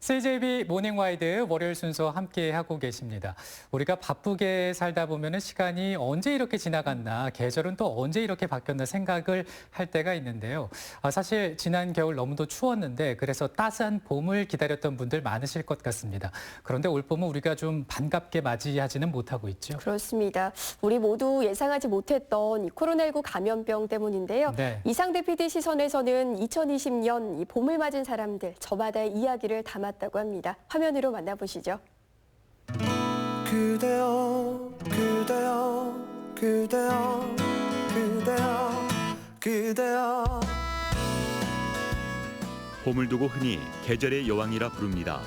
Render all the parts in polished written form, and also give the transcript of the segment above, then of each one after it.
CJB 모닝와이드 월요일 순서 함께 하고 계십니다. 우리가 바쁘게 살다 보면 시간이 언제 이렇게 지나갔나, 계절은 또 언제 이렇게 바뀌었나 생각을 할 때가 있는데요. 사실 지난 겨울 너무도 추웠는데 그래서 따스한 봄을 기다렸던 분들 많으실 것 같습니다. 그런데 올 봄은 우리가 좀 반갑게 맞이하지는 못하고 있죠. 그렇습니다. 우리 모두 예상하지 못했던 이 코로나19 감염병 때문인데요. 네. 이상대 PD 시선에서는 2020년 이 봄을 맞은 사람들 저마다의 이야기를 담았다고 합니다. 화면으로 만나보시죠. 그대여 그대여 그대여 그대여 그대여 봄을 두고 흔히 계절의 여왕이라 부릅니다.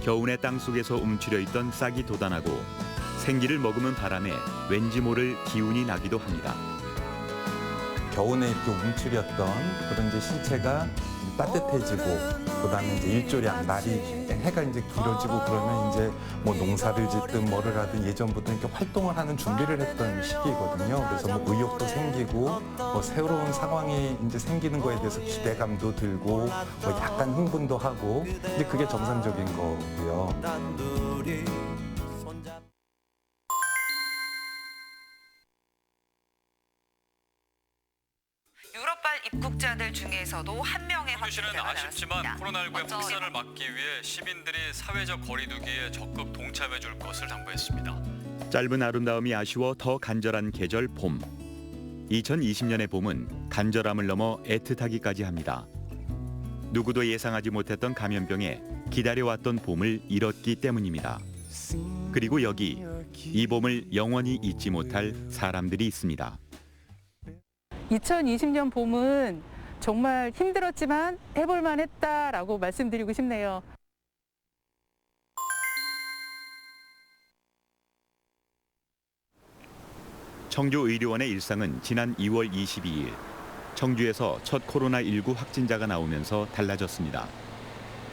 겨우내 땅속에서 움츠려 있던 싹이 돋아나고 생기를 머금은 바람에 왠지 모를 기운이 나기도 합니다. 겨우내 이렇게 움츠렸던 그런 이제 신체가 따뜻해지고 그다음에 이제 일조량 날이 해가 이제 길어지고 그러면 이제 뭐 농사를 짓든 뭐를 하든 예전부터 이렇게 활동을 하는 준비를 했던 시기거든요. 그래서 뭐 의욕도 생기고 뭐 새로운 상황이 이제 생기는 거에 대해서 기대감도 들고 뭐 약간 흥분도 하고 이제 그게 정상적인 거고요. 유럽발 입국자들 중에서도 한 명의 홍주시는 확진자가 아쉽지만 나왔습니다. 코로나19의 먼저 확산을 막기 위해 시민들이 사회적 거리두기에 적극 동참해 줄 것을 당부했습니다. 짧은 아름다움이 아쉬워 더 간절한 계절 봄. 2020년의 봄은 간절함을 넘어 애틋하기까지 합니다. 누구도 예상하지 못했던 감염병에 기다려왔던 봄을 잃었기 때문입니다. 그리고 여기 이 봄을 영원히 잊지 못할 사람들이 있습니다. 2020년 봄은 정말 힘들었지만 해볼만 했다라고 말씀드리고 싶네요. 청주의료원의 일상은 지난 2월 22일 청주에서 첫 코로나19 확진자가 나오면서 달라졌습니다.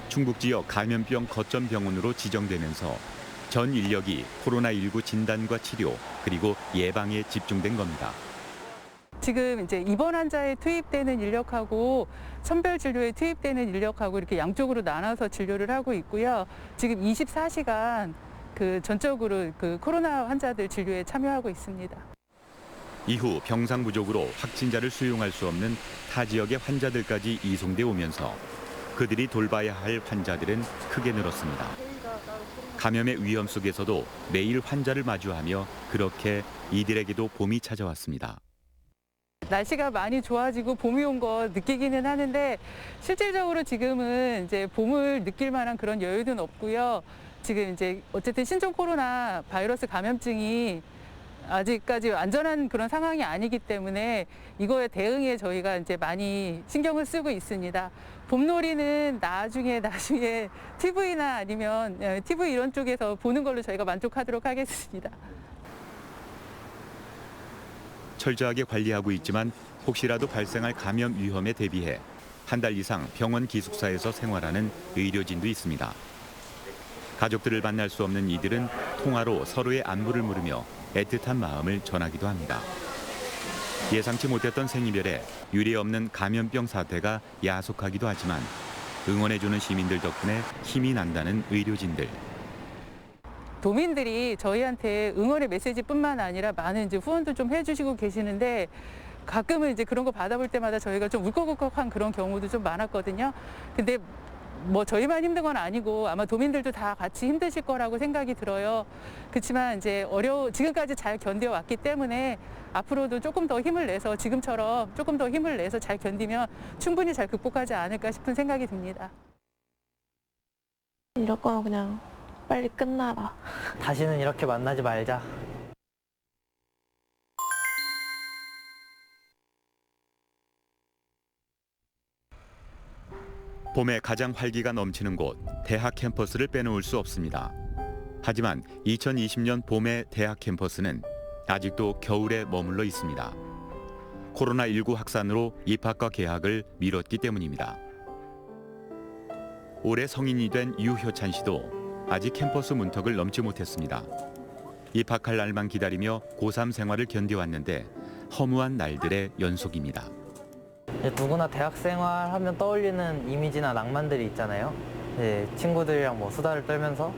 충북 지역 감염병 거점 병원으로 지정되면서 전 인력이 코로나19 진단과 치료 그리고 예방에 집중된 겁니다. 지금 이제 입원 환자에 투입되는 인력하고 선별 진료에 투입되는 인력하고 이렇게 양쪽으로 나눠서 진료를 하고 있고요. 지금 24시간 전적으로 코로나 환자들 진료에 참여하고 있습니다. 이후 병상 부족으로 확진자를 수용할 수 없는 타 지역의 환자들까지 이송돼 오면서 그들이 돌봐야 할 환자들은 크게 늘었습니다. 감염의 위험 속에서도 매일 환자를 마주하며 그렇게 이들에게도 봄이 찾아왔습니다. 날씨가 많이 좋아지고 봄이 온 거 느끼기는 하는데 실질적으로 지금은 이제 봄을 느낄 만한 그런 여유는 없고요. 지금 이제 어쨌든 신종 코로나 바이러스 감염증이 아직까지 안전한 그런 상황이 아니기 때문에 이거에 대응에 저희가 이제 많이 신경을 쓰고 있습니다. 봄놀이는 나중에 TV나 아니면 TV 이런 쪽에서 보는 걸로 저희가 만족하도록 하겠습니다. 철저하게 관리하고 있지만 혹시라도 발생할 감염 위험에 대비해 한 달 이상 병원 기숙사에서 생활하는 의료진도 있습니다. 가족들을 만날 수 없는 이들은 통화로 서로의 안부를 물으며 애틋한 마음을 전하기도 합니다. 예상치 못했던 생이별에 유례 없는 감염병 사태가 야속하기도 하지만 응원해주는 시민들 덕분에 힘이 난다는 의료진들. 도민들이 저희한테 응원의 메시지뿐만 아니라 많은 이제 후원도 좀 해주시고 계시는데 가끔은 이제 그런 거 받아볼 때마다 저희가 좀 울컥울컥한 그런 경우도 좀 많았거든요. 근데 뭐 저희만 힘든 건 아니고 아마 도민들도 다 같이 힘드실 거라고 생각이 들어요. 그렇지만 이제 지금까지 잘 견뎌왔기 때문에 앞으로도 조금 더 힘을 내서 지금처럼 조금 더 힘을 내서 잘 견디면 충분히 잘 극복하지 않을까 싶은 생각이 듭니다. 이럴 거면 그냥 빨리 끝나라. 다시는 이렇게 만나지 말자. 봄에 가장 활기가 넘치는 곳, 대학 캠퍼스를 빼놓을 수 없습니다. 하지만 2020년 봄의 대학 캠퍼스는 아직도 겨울에 머물러 있습니다. 코로나19 확산으로 입학과 개학을 미뤘기 때문입니다. 올해 성인이 된 유효찬 씨도 아직 캠퍼스 문턱을 넘지 못했습니다. 입학할 날만 기다리며 고3 생활을 견뎌왔는데 허무한 날들의 연속입니다. 누구나 대학 생활 하면 떠올리는 이미지나 낭만들이 있잖아요. 이제 친구들이랑 뭐 수다를 떨면서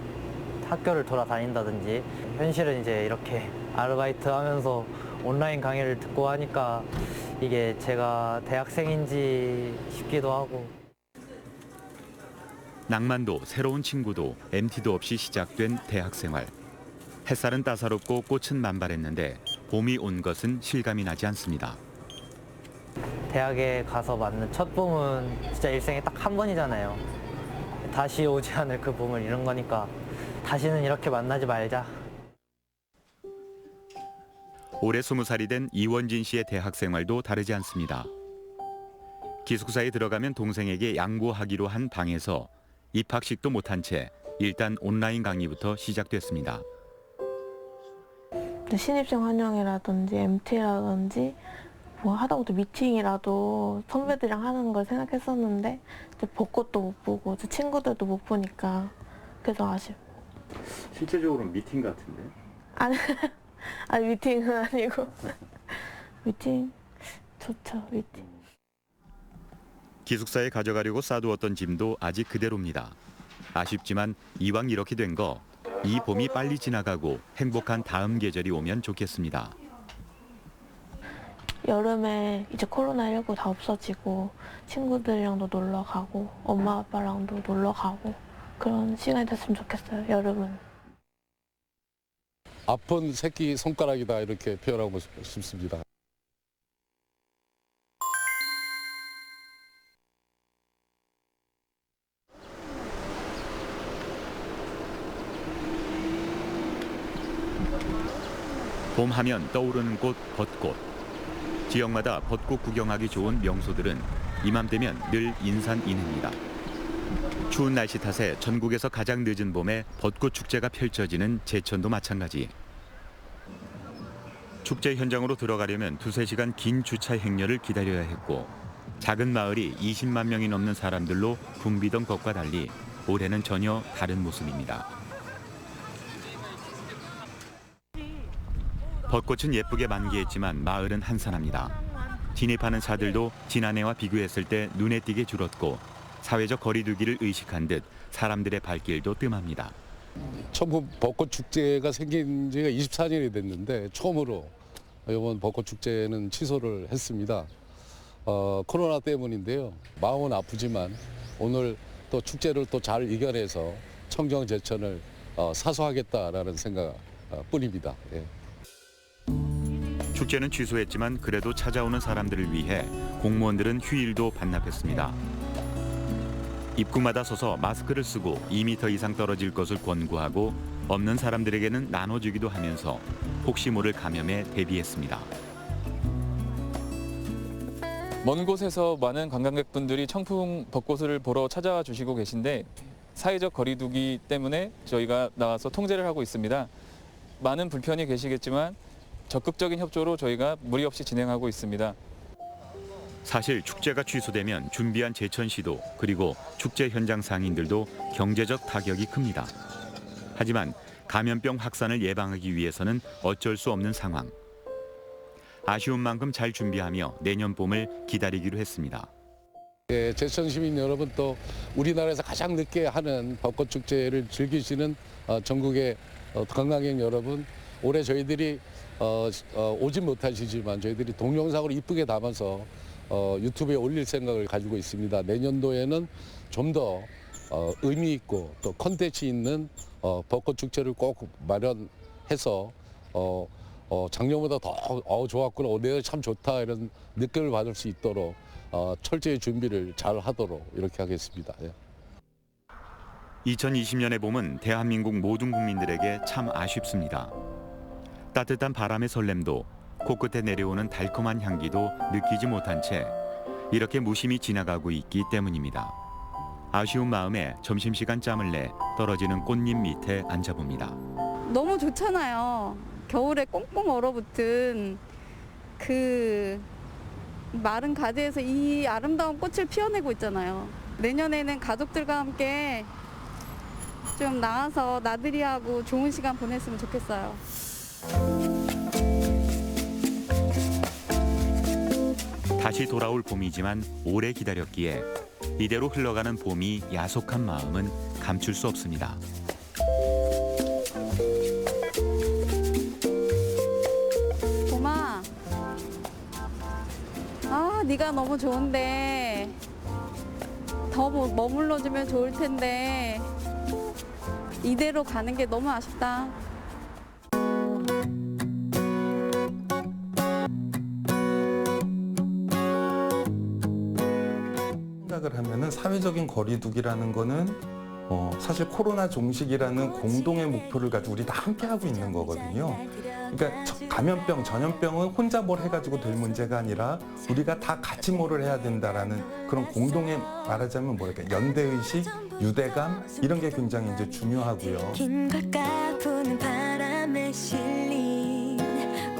학교를 돌아다닌다든지, 현실은 이제 이렇게 아르바이트 하면서 온라인 강의를 듣고 하니까 이게 제가 대학생인지 싶기도 하고. 낭만도 새로운 친구도 MT도 없이 시작된 대학 생활. 햇살은 따사롭고 꽃은 만발했는데 봄이 온 것은 실감이 나지 않습니다. 대학에 가서 맞는 첫 봄은 진짜 일생에 딱 한 번이잖아요. 다시 오지 않을 그 봄을 잃은 거니까 다시는 이렇게 만나지 말자. 올해 20살이 된 이원진 씨의 대학 생활도 다르지 않습니다. 기숙사에 들어가면 동생에게 양보하기로 한 방에서 입학식도 못한 채 일단 온라인 강의부터 시작됐습니다. 신입생 환영회라든지 MT라든지 뭐 하다못해 미팅이라도 선배들이랑 하는 걸 생각했었는데 이제 벚꽃도 못 보고 이제 친구들도 못 보니까 그래서 아쉽. 실제적으로는 미팅 같은데? 아니 미팅은 아니고 미팅 좋죠 미팅. 기숙사에 가져가려고 싸두었던 짐도 아직 그대로입니다. 아쉽지만 이왕 이렇게 된 거 이 봄이 빨리 지나가고 행복한 다음 계절이 오면 좋겠습니다. 여름에 이제 코로나19 다 없어지고 친구들이랑도 놀러 가고 엄마 아빠랑도 놀러 가고 그런 시간이 됐으면 좋겠어요. 여름은. 아픈 새끼 손가락이다 이렇게 표현하고 싶습니다. 봄 하면 떠오르는 꽃 벚꽃. 지역마다 벚꽃 구경하기 좋은 명소들은 이맘때면 늘 인산인해입니다. 추운 날씨 탓에 전국에서 가장 늦은 봄에 벚꽃 축제가 펼쳐지는 제천도 마찬가지. 축제 현장으로 들어가려면 2~3시간 긴 주차 행렬을 기다려야 했고 작은 마을이 20만 명이 넘는 사람들로 붐비던 것과 달리 올해는 전혀 다른 모습입니다. 벚꽃은 예쁘게 만개했지만 마을은 한산합니다. 진입하는 차들도 지난해와 비교했을 때 눈에 띄게 줄었고 사회적 거리 두기를 의식한 듯 사람들의 발길도 뜸합니다. 처음 벚꽃 축제가 생긴 지가 24년이 됐는데 처음으로 이번 벚꽃 축제는 취소를 했습니다. 코로나 때문인데요. 마음은 아프지만 오늘 또 축제를 또 잘 이겨내서 청정 제천을 사수하겠다라는 생각 뿐입니다. 예. 축제는 취소했지만 그래도 찾아오는 사람들을 위해 공무원들은 휴일도 반납했습니다. 입구마다 서서 마스크를 쓰고 2m 이상 떨어질 것을 권고하고 없는 사람들에게는 나눠주기도 하면서 혹시 모를 감염에 대비했습니다. 먼 곳에서 많은 관광객분들이 청풍 벚꽃을 보러 찾아와 주시고 계신데 사회적 거리 두기 때문에 저희가 나와서 통제를 하고 있습니다. 많은 불편이 계시겠지만 적극적인 협조로 저희가 무리 없이 진행하고 있습니다. 사실 축제가 취소되면 준비한 제천시도 그리고 축제 현장 상인들도 경제적 타격이 큽니다. 하지만 감염병 확산을 예방하기 위해서는 어쩔 수 없는 상황. 아쉬운 만큼 잘 준비하며 내년 봄을 기다리기로 했습니다. 예, 제천 시민 여러분 또 우리나라에서 가장 늦게 하는 벚꽃 축제를 즐기시는 전국의 관광객 여러분, 올해 저희들이 오진 못하시지만 저희들이 동영상으로 이쁘게 담아서 유튜브에 올릴 생각을 가지고 있습니다. 내년도에는 좀 더 의미 있고 또 컨텐츠 있는 벚꽃 축제를 꼭 마련해서 작년보다 더 좋았구나, 올해 참 좋다 이런 느낌을 받을 수 있도록 철저히 준비를 잘 하도록 이렇게 하겠습니다. 예. 2020년의 봄은 대한민국 모든 국민들에게 참 아쉽습니다. 따뜻한 바람의 설렘도 코끝에 내려오는 달콤한 향기도 느끼지 못한 채 이렇게 무심히 지나가고 있기 때문입니다. 아쉬운 마음에 점심시간 짬을 내 떨어지는 꽃잎 밑에 앉아봅니다. 너무 좋잖아요. 겨울에 꽁꽁 얼어붙은 그 마른 가지에서 이 아름다운 꽃을 피워내고 있잖아요. 내년에는 가족들과 함께 좀 나와서 나들이하고 좋은 시간 보냈으면 좋겠어요. 다시 돌아올 봄이지만 오래 기다렸기에 이대로 흘러가는 봄이 야속한 마음은 감출 수 없습니다. 봄아, 네가 너무 좋은데 더 머물러주면 좋을 텐데 이대로 가는 게 너무 아쉽다. 생각을 하면은 사회적인 거리두기라는 거는 사실 코로나 종식이라는 공동의 목표를 가지고 우리 다 함께 하고 있는 거거든요. 그러니까 감염병, 전염병은 혼자 뭘 해가지고 될 문제가 아니라 우리가 다 같이 뭐를 해야 된다라는 그런 공동의 말하자면 뭐랄까 연대의식, 유대감 이런 게 굉장히 이제 중요하고요. 긴걸까 부는 바람에 실린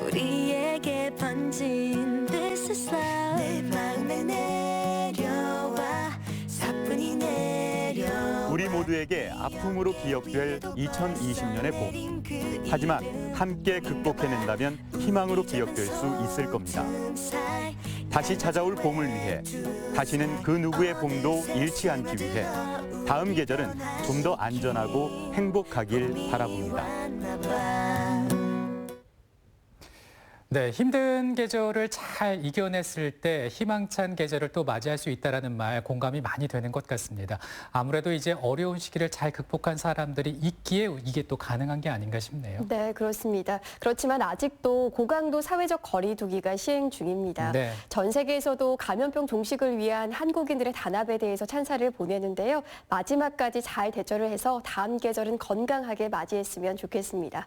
우리에게 번진 This is love 내 마음에 내려와 사뿐히 내려 우리 모두에게 아픔으로 기억될 2020년의 봄. 하지만 함께 극복해낸다면 희망으로 기억될 수 있을 겁니다. 다시 찾아올 봄을 위해, 다시는 그 누구의 봄도 잃지 않기 위해 다음 계절은 좀 더 안전하고 행복하길 바라봅니다. 네, 힘든 계절을 잘 이겨냈을 때 희망찬 계절을 또 맞이할 수 있다는 말 공감이 많이 되는 것 같습니다. 아무래도 이제 어려운 시기를 잘 극복한 사람들이 있기에 이게 또 가능한 게 아닌가 싶네요. 네, 그렇습니다. 그렇지만 아직도 고강도 사회적 거리두기가 시행 중입니다. 네. 전 세계에서도 감염병 종식을 위한 한국인들의 단합에 대해서 찬사를 보내는데요. 마지막까지 잘 대처를 해서 다음 계절은 건강하게 맞이했으면 좋겠습니다.